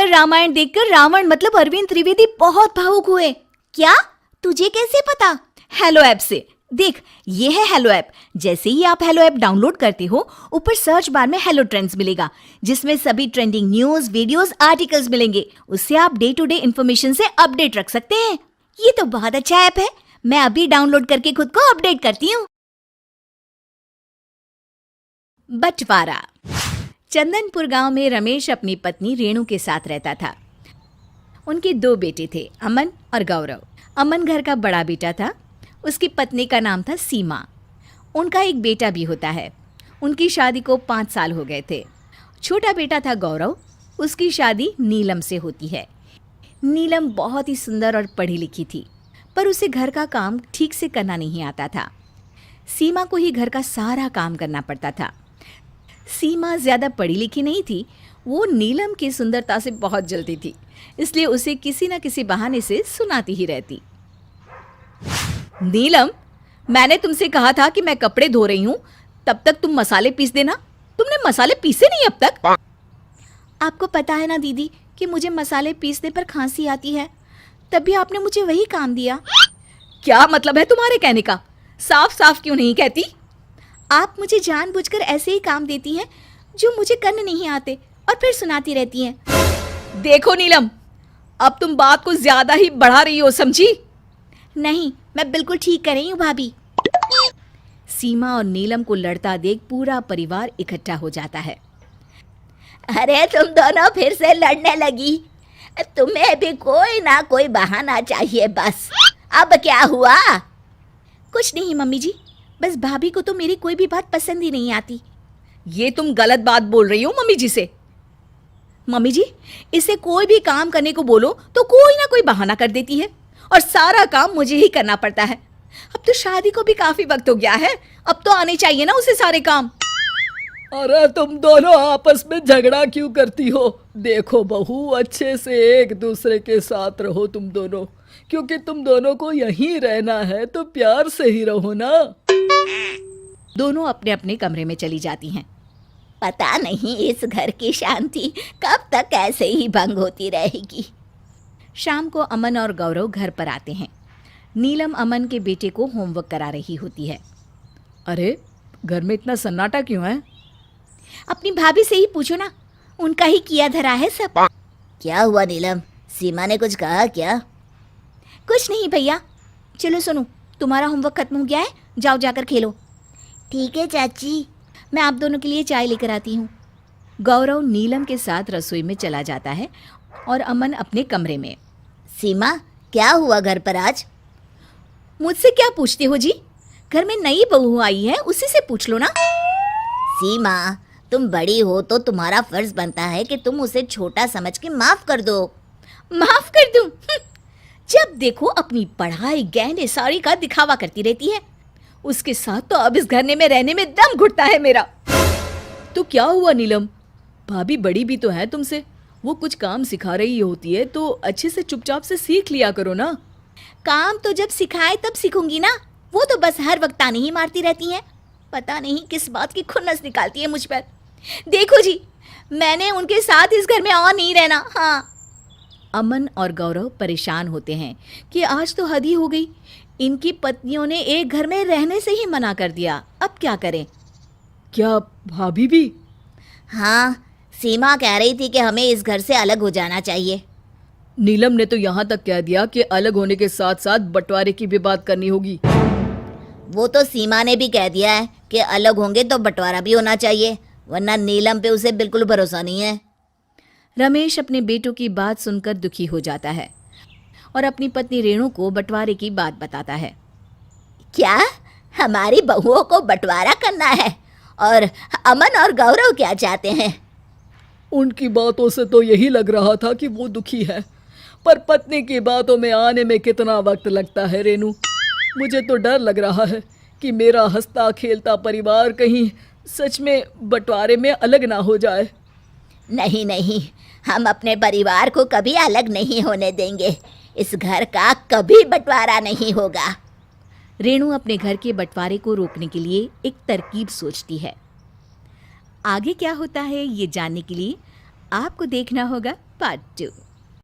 पर रामायण देखकर रावण मतलब अरविंद त्रिवेदी बहुत भावुक हुए। क्या? तुझे कैसे पता? हेलो ऐप से। देख, ये है हेलो ऐप। जैसे ही आप हेलो ऐप डाउनलोड करते हो, ऊपर सर्च बार में हेलो ट्रेंड्स मिलेगा, जिसमें सभी ट्रेंडिंग न्यूज, वीडियोस, आर्टिकल्स मिलेंगे। उससे आप डे टू डे इन्फॉर्मेशन से अपडेट रख सकते हैं। ये तो बहुत अच्छा ऐप है। मैं अभी डाउनलोड करके खुद को अपडेट करती हूँ। बंटवारा। चंदनपुर गांव में रमेश अपनी पत्नी रेणु के साथ रहता था। उनके 2 बेटे थे, अमन और गौरव। अमन घर का बड़ा बेटा था। उसकी पत्नी का नाम था सीमा। उनका एक बेटा भी होता है। उनकी शादी को 5 साल हो गए थे। छोटा बेटा था गौरव। उसकी शादी नीलम से होती है। नीलम बहुत ही सुंदर और पढ़ी लिखी थी, पर उसे घर का काम ठीक से करना नहीं आता था। सीमा को ही घर का सारा काम करना पड़ता था। सीमा ज़्यादा पढ़ी लिखी नहीं थी। वो नीलम की सुंदरता से बहुत जलती थी, इसलिए उसे किसी न किसी बहाने से सुनाती ही रहती। नीलम, मैंने तुमसे कहा था कि मैं कपड़े धो रही हूँ, तब तक तुम मसाले पीस देना। तुमने मसाले पीसे नहीं अब तक। आपको पता है ना दीदी कि मुझे मसाले पीसने पर खांसी आती है, तभी आपने मुझे वही काम दिया। क्या मतलब है तुम्हारे कहने का? साफ साफ क्यों नहीं कहती? आप मुझे जानबूझकर ऐसे ही काम देती हैं जो मुझे करने नहीं आते, और फिर सुनाती रहती हैं। देखो नीलम, अब तुम बात को ज्यादा ही बढ़ा रही हो, समझी? नहीं, मैं बिल्कुल ठीक कर रही हूँ भाभी। सीमा और नीलम को लड़ता देख पूरा परिवार इकट्ठा हो जाता है। अरे तुम दोनों फिर से लड़ने लगी। तुम्हें भी कोई ना कोई बहाना चाहिए बस। अब क्या हुआ? कुछ नहीं मम्मी जी, बस भाभी को तो मेरी कोई भी बात पसंद ही नहीं आती। ये तुम गलत बात बोल रही हो मम्मी जी से। मम्मी जी, इसे कोई भी काम करने को बोलो तो कोई ना कोई बहाना कर देती है, और सारा काम मुझे ही करना पड़ता है। अब तो शादी को भी काफी वक्त हो गया है, अब तो आने चाहिए ना उसे सारे काम। अरे तुम दोनों आपस में झगड़ा क्यों करती हो? देखो बहू, अच्छे से एक दूसरे के साथ रहो तुम दोनों, क्योंकि तुम दोनों को यहीं रहना है तो प्यार से ही रहो ना। दोनों अपने अपने कमरे में चली जाती हैं। पता नहीं इस घर की शांति कब तक ऐसे ही भंग होती रहेगी। शाम को अमन और गौरव घर पर आते हैं। नीलम अमन के बेटे को होमवर्क करा रही होती है। अरे, घर में इतना सन्नाटा क्यों है? अपनी भाभी से ही पूछो ना, उनका ही किया धरा है सब। क्या हुआ नीलम? सीमा ने कुछ कहा क्या? कुछ नहीं भैया। चलो सुनो, तुम्हारा होमवर्क खत्म हो गया है, जाओ जाकर खेलो। ठीक है चाची। मैं आप दोनों के लिए चाय लेकर आती हूँ। गौरव नीलम के साथ रसोई में चला जाता है और अमन अपने कमरे में। सीमा, क्या हुआ घर पर आज? मुझसे क्या पूछते हो जी? घर में नई बहू आई है, उसी से पूछ लो ना। सीमा, तुम बड़ी हो तो तुम्हारा फर्ज बनता है कि तुम उसे छोटा समझ के माफ कर दो। माफ कर दूं? जब देखो अपनी पढ़ाई, गहने, साड़ी का दिखावा करती रहती है। उसके साथ तो अब इस घर में रहने में दम घुटता है मेरा। तो क्या हुआ नीलम? भाभी बड़ी भी तो है तुमसे, वो कुछ काम सिखा रही होती है तो अच्छे से चुपचाप से सीख लिया करो ना। काम तो जब सिखाए तब सीखूंगी ना। वो तो बस हर वक्त ताने ही मारती रहती हैं। पता नहीं किस बात की खुन्नस निकालती है मुझ पर। देखो जी, मैंने उनके साथ इस घर में और नहीं रहना। हाँ। अमन और गौरव परेशान होते हैं कि आज तो हद ही हो गई। इनकी पत्नियों ने एक घर में रहने से ही मना कर दिया, अब क्या करें? क्या भाभी भी? हाँ, सीमा कह रही थी कि हमें इस घर से अलग हो जाना चाहिए। नीलम ने तो यहाँ तक कह दिया कि अलग होने के साथ साथ बंटवारे की भी बात करनी होगी। वो तो सीमा ने भी कह दिया है कि अलग होंगे तो बंटवारा भी होना चाहिए, वरना नीलम पे उसे बिल्कुल भरोसा नहीं है। रमेश अपने बेटों की बात सुनकर दुखी हो जाता है और अपनी पत्नी रेणु को बंटवारे की बात बताता है। क्या हमारी बहुओं को बंटवारा करना है? और अमन और गौरव क्या चाहते हैं? उनकी बातों से तो यही लग रहा था कि वो दुखी है, पर पत्नी की बातों में आने में कितना वक्त लगता है रेणु। मुझे तो डर लग रहा है कि मेरा हंसता खेलता परिवार कहीं सच में बंटवारे में अलग ना हो जाए। नहीं नहीं, हम अपने परिवार को कभी अलग नहीं होने देंगे। इस घर का कभी बंटवारा नहीं होगा। रेणु अपने घर के बंटवारे को रोकने के लिए एक तरकीब सोचती है। आगे क्या होता है ये जानने के लिए आपको देखना होगा पार्ट 2।